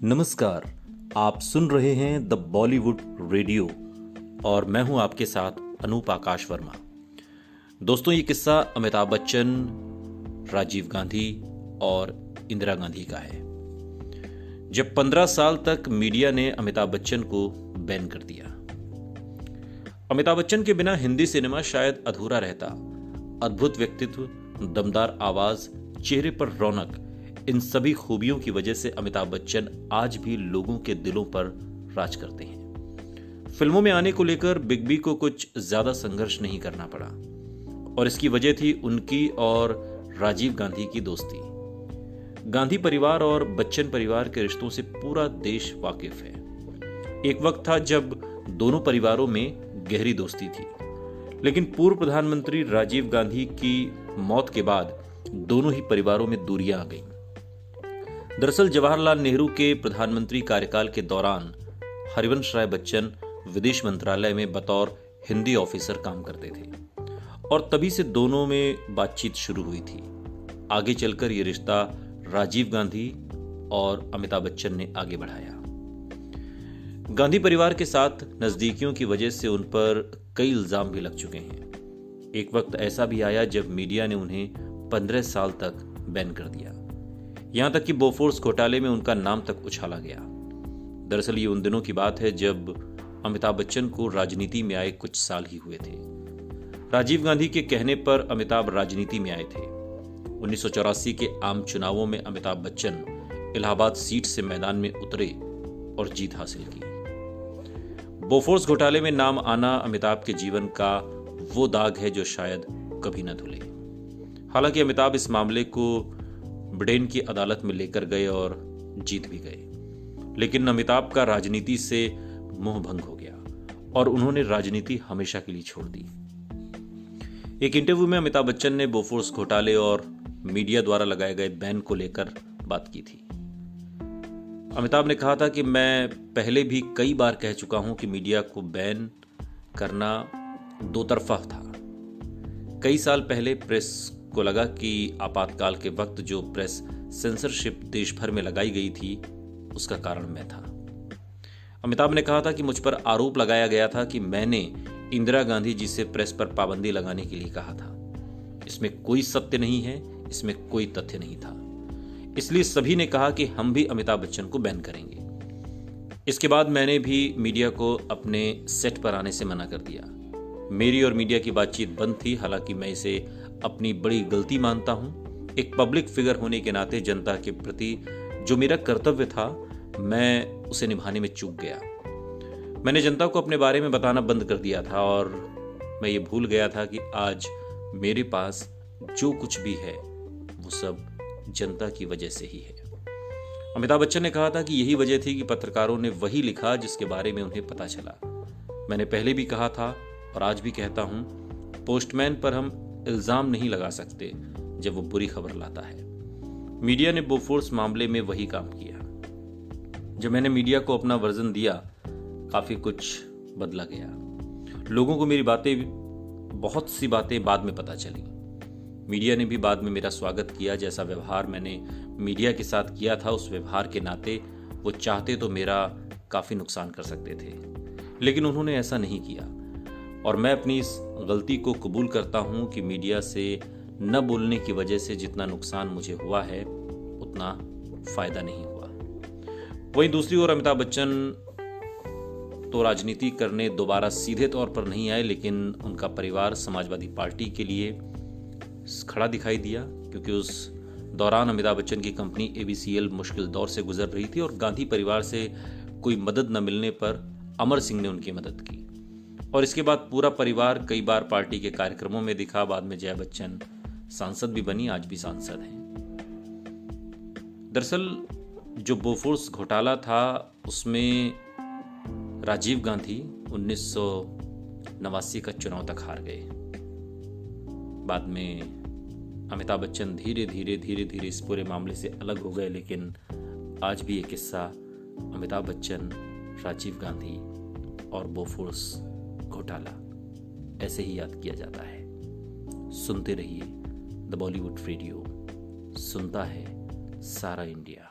नमस्कार। आप सुन रहे हैं द बॉलीवुड रेडियो और मैं हूं आपके साथ अनूप आकाश वर्मा। दोस्तों, ये किस्सा अमिताभ बच्चन, राजीव गांधी और इंदिरा गांधी का है। जब 15 साल तक मीडिया ने अमिताभ बच्चन को बैन कर दिया। अमिताभ बच्चन के बिना हिंदी सिनेमा शायद अधूरा रहता। अद्भुत व्यक्तित्व, दमदार आवाज, चेहरे पर रौनक, इन सभी खूबियों की वजह से अमिताभ बच्चन आज भी लोगों के दिलों पर राज करते हैं। फिल्मों में आने को लेकर बिग बी को कुछ ज्यादा संघर्ष नहीं करना पड़ा और इसकी वजह थी उनकी और राजीव गांधी की दोस्ती। गांधी परिवार और बच्चन परिवार के रिश्तों से पूरा देश वाकिफ है। एक वक्त था जब दोनों परिवारों में गहरी दोस्ती थी, लेकिन पूर्व प्रधानमंत्री राजीव गांधी की मौत के बाद दोनों ही परिवारों में दूरियां आ गईं। दरअसल जवाहरलाल नेहरू के प्रधानमंत्री कार्यकाल के दौरान हरिवंश राय बच्चन विदेश मंत्रालय में बतौर हिंदी ऑफिसर काम करते थे और तभी से दोनों में बातचीत शुरू हुई थी। आगे चलकर यह रिश्ता राजीव गांधी और अमिताभ बच्चन ने आगे बढ़ाया। गांधी परिवार के साथ नजदीकियों की वजह से उन पर कई इल्जाम भी लग चुके हैं। एक वक्त ऐसा भी आया जब मीडिया ने उन्हें 15 साल तक बैन कर दिया। यहां तक कि बोफोर्स घोटाले में उनका नाम तक उछाला गया। दरअसल ये उन दिनों की बात है जब अमिताभ बच्चन को राजनीति में आए कुछ साल ही हुए थे। राजीव गांधी के कहने पर अमिताभ राजनीति में आए थे। 1984 के आम चुनावों में अमिताभ बच्चन इलाहाबाद सीट से मैदान में उतरे और जीत हासिल की। बोफोर्स घोटाले में नाम आना अमिताभ के जीवन का वो दाग है जो शायद कभी न धुले। हालांकि अमिताभ इस मामले को ब्रिटेन की अदालत में लेकर गए और जीत भी गए, लेकिन अमिताभ का राजनीति से मोह भंग हो गया और उन्होंने राजनीति हमेशा के लिए छोड़ दी। एक इंटरव्यू में अमिताभ बच्चन ने बोफोर्स घोटाले और मीडिया द्वारा लगाए गए बैन को लेकर बात की थी। अमिताभ ने कहा था कि मैं पहले भी कई बार कह चुका हूं कि मीडिया को बैन करना दो तरफा था। कई साल पहले प्रेस को लगा कि आपातकाल के वक्त जो प्रेस सेंसरशिप देश भर में लगाई गई थी उसका कारण मैं था। अमिताभ ने कहा था कि मुझ पर आरोप लगाया गया था कि मैंने इंदिरा गांधी जी से प्रेस पर पाबंदी लगाने के लिए कहा था। इसमें कोई सत्य नहीं है, इसमें कोई तथ्य नहीं था। इसलिए सभी ने कहा कि हम भी अमिताभ बच्चन को बैन करेंगे। इसके बाद मैंने भी मीडिया को अपने सेट पर आने से मना कर दिया। मेरी और मीडिया की बातचीत बंद थी। हालांकि मैं इसे अपनी बड़ी गलती मानता हूं। एक पब्लिक फिगर होने के नाते जनता के प्रति जो मेरा कर्तव्य था, मैं उसे निभाने में चूक गया। मैंने जनता को अपने बारे में बताना बंद कर दिया था और मैं ये भूल गया था कि आज मेरे पास जो कुछ भी है वो सब जनता की वजह से ही है। अमिताभ बच्चन ने कहा था कि यही वजह थी कि पत्रकारों ने वही लिखा जिसके बारे में उन्हें पता चला। मैंने पहले भी कहा था और आज भी कहता हूं, पोस्टमैन पर हम इल्जाम नहीं लगा सकते जब वो बुरी खबर लाता है। मीडिया ने बोफोर्स मामले में वही काम किया। जब मैंने मीडिया को अपना वर्जन दिया, काफी कुछ बदला गया। लोगों को मेरी बहुत सी बातें बाद में पता चली। मीडिया ने भी बाद में मेरा स्वागत किया। जैसा व्यवहार मैंने मीडिया के साथ किया था, उस व्यवहार के नाते वो चाहते तो मेरा काफी नुकसान कर सकते थे, लेकिन उन्होंने ऐसा नहीं किया और मैं अपनी इस गलती को कबूल करता हूं कि मीडिया से न बोलने की वजह से जितना नुकसान मुझे हुआ है उतना फायदा नहीं हुआ। वहीं दूसरी ओर अमिताभ बच्चन तो राजनीति करने दोबारा सीधे तौर पर नहीं आए, लेकिन उनका परिवार समाजवादी पार्टी के लिए खड़ा दिखाई दिया, क्योंकि उस दौरान अमिताभ बच्चन की कंपनी ABCL मुश्किल दौर से गुजर रही थी और गांधी परिवार से कोई मदद न मिलने पर अमर सिंह ने उनकी मदद की और इसके बाद पूरा परिवार कई बार पार्टी के कार्यक्रमों में दिखा। बाद में जया बच्चन सांसद भी बनी, आज भी सांसद हैं। दरअसल जो बोफोर्स घोटाला था उसमें राजीव गांधी 1989 का चुनाव तक हार गए। बाद में अमिताभ बच्चन धीरे धीरे इस पूरे मामले से अलग हो गए, लेकिन आज भी ये किस्सा अमिताभ बच्चन, राजीव गांधी और बोफोर्स घोटाला ऐसे ही याद किया जाता है। सुनते रहिए द बॉलीवुड रेडियो, सुनता है सारा इंडिया।